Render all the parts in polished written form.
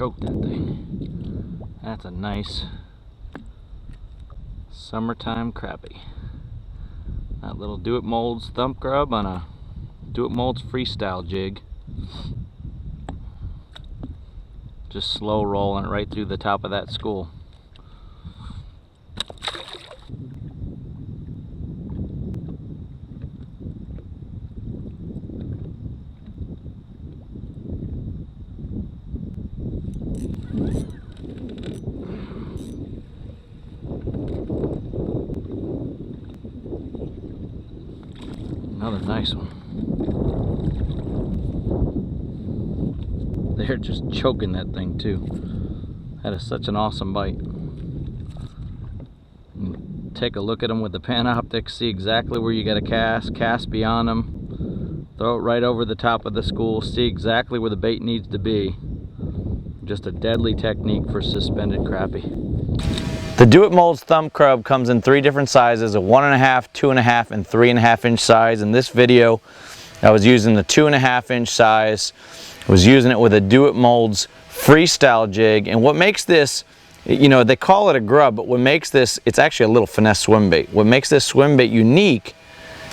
choke that thing. That's a nice summertime crappie. That little Do-It Molds Thump Grub on a Do-It Molds Freestyle jig. Just slow rolling it right through the top of that school. Another nice one. They're just choking that thing too. That is such an awesome bite. Take a look at them with the Panoptics, see exactly where you got to cast beyond them, throw it right over the top of the school, see exactly where the bait needs to be. Just a deadly technique for suspended crappie. The Do-It Molds Thump Grub comes in 3 different sizes, a 1.5, 2.5, and 3.5 inch size. In this video, I was using the 2.5 inch size. I was using it with a Do-It Molds Freestyle jig. And what makes this, you know, they call it a grub, but what makes this, it's actually a little finesse swim bait. What makes this swim bait unique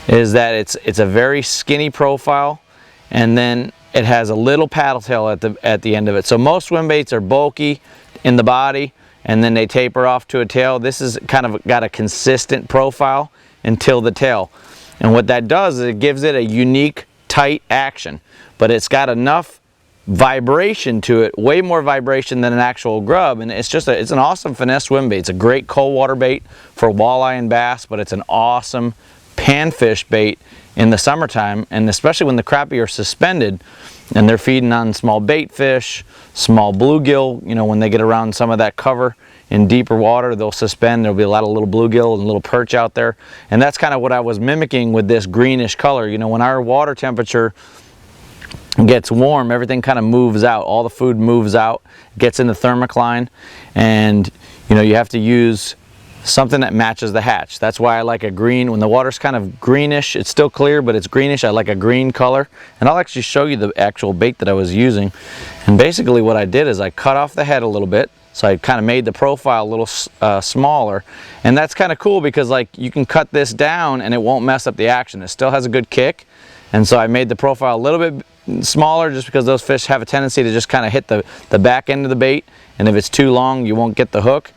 is that it's a very skinny profile, and then it has a little paddle tail at the end of it. So most swim baits are bulky in the body, and then they taper off to a tail. This is kind of got a consistent profile until the tail. And what that does is it gives it a unique, tight action. But it's got enough vibration to it, way more vibration than an actual grub. And it's just it's an awesome finesse swim bait. It's a great cold water bait for walleye and bass, but it's an awesome panfish bait in the summertime, and especially when the crappie are suspended and they're feeding on small bait fish, small bluegill. You know, when they get around some of that cover in deeper water, they'll suspend. There'll be a lot of little bluegill and little perch out there, and that's kind of what I was mimicking with this greenish color. You know, when our water temperature gets warm, everything kind of moves out. All the food moves out, gets in the thermocline, and you know, you have to use something that matches the hatch. That's why I like a green. When the water's kind of greenish, it's still clear, but it's greenish, I like a green color. And I'll actually show you the actual bait that I was using. And basically what I did is I cut off the head a little bit, so I kind of made the profile a little smaller. And that's kind of cool because like you can cut this down and it won't mess up the action. It still has a good kick. And so I made the profile a little bit smaller just because those fish have a tendency to just kind of hit the back end of the bait, and if it's too long you won't get the hook.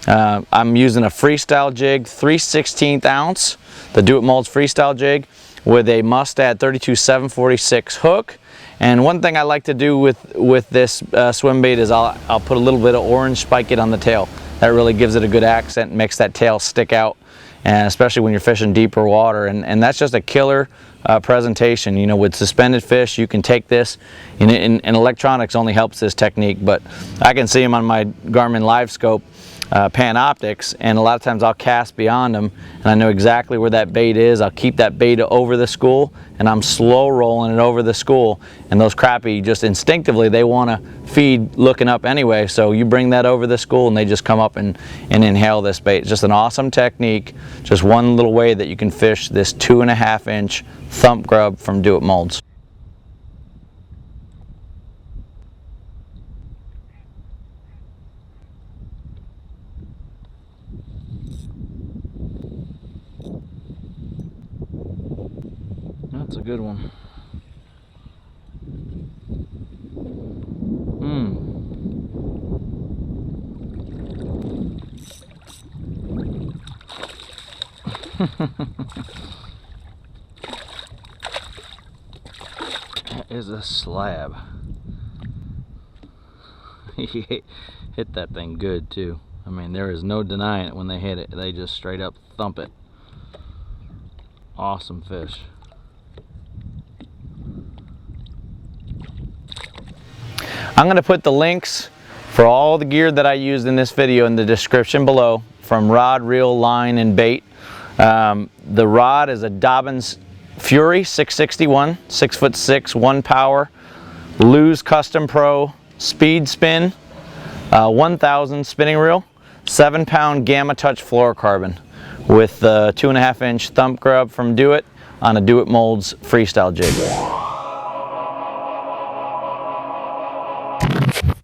I'm using a freestyle jig, 3/16 ounce, the Do-It Molds Freestyle jig with a Mustad 32 746 hook. And one thing I like to do with this swim bait is I'll put a little bit of orange spike it on the tail. That really gives it a good accent, makes that tail stick out, and especially when you're fishing deeper water. And that's just a killer presentation. You know, with suspended fish, you can take this, and electronics only helps this technique, but I can see them on my Garmin Live Scope Panoptics, and a lot of times I'll cast beyond them and I know exactly where that bait is. I'll keep that bait over the school and I'm slow rolling it over the school, and those crappie just instinctively, they want to feed looking up anyway, so you bring that over the school and they just come up and inhale this bait. It's just an awesome technique, just one little way that you can fish this 2.5 inch Thump Grub from Do-It Molds. That's a good one. That is a slab. He hit that thing good too. I mean, there is no denying it when they hit it. They just straight up thump it. Awesome fish. I'm going to put the links for all the gear that I used in this video in the description below, from rod, reel, line, and bait. The rod is a Dobbins Fury 661, 6'6", 1 power, Lew's Custom Pro Speed Spin, 1000 spinning reel, 7-pound Gamma Touch fluorocarbon with the 2.5 inch Thump Grub from Do-It on a Do-It Molds Freestyle jig.